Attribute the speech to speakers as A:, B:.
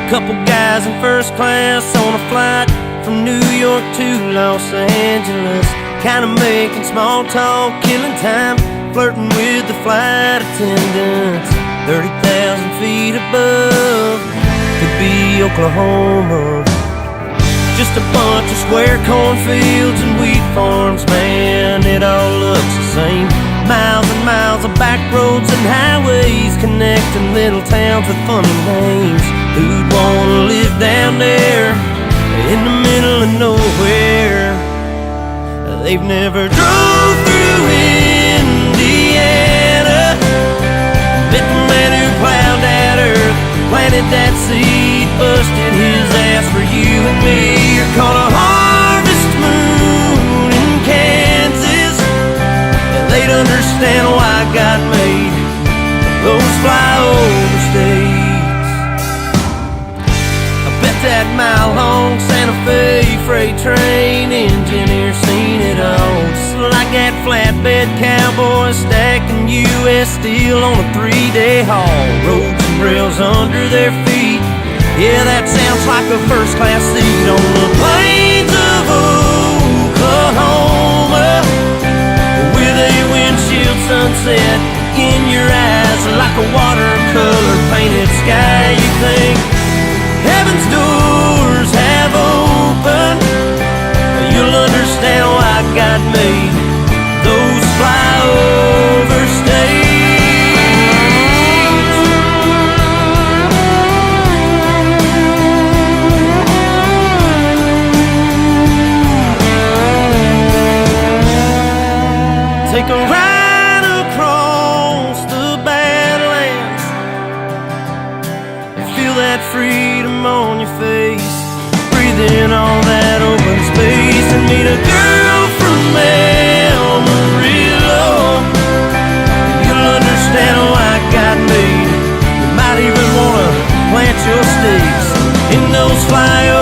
A: Couple guys in first class on a flight from New York to Los Angeles, kinda making small talk, killing time, flirting with the flight attendants. 30,000 feet above, could be Oklahoma. Just a bunch of square cornfields and wheat farms, man, it all looks the same. Miles and miles of back roads and highways connecting little towns with funny names. Who'd wanna live down there in the middle of nowhere? They've never drove through Indiana, met the man who plowed that earth, planted that seed, busted his ass for you and me. You're caught a harvest moon in Kansas. They'd understand why God made those flyover states. I bet that mile-long Santa Fe freight train engineer seen it all, just like that flatbed cowboy stacking U.S. steel on a 3-day haul. Roads and rails under their feet, yeah, that sounds like a first-class seat on the plains of Oklahoma, with a windshield sunset in your eyes like a watercolor painted sky. You think heaven's doors have opened, you'll understand why God made those flyover states. Take a ride across the Badlands, feel that freedom on your face, breathe in all that open space, and meet a girl from Amarillo. You'll understand why God made you. Might even wanna plant your stakes in those flyovers.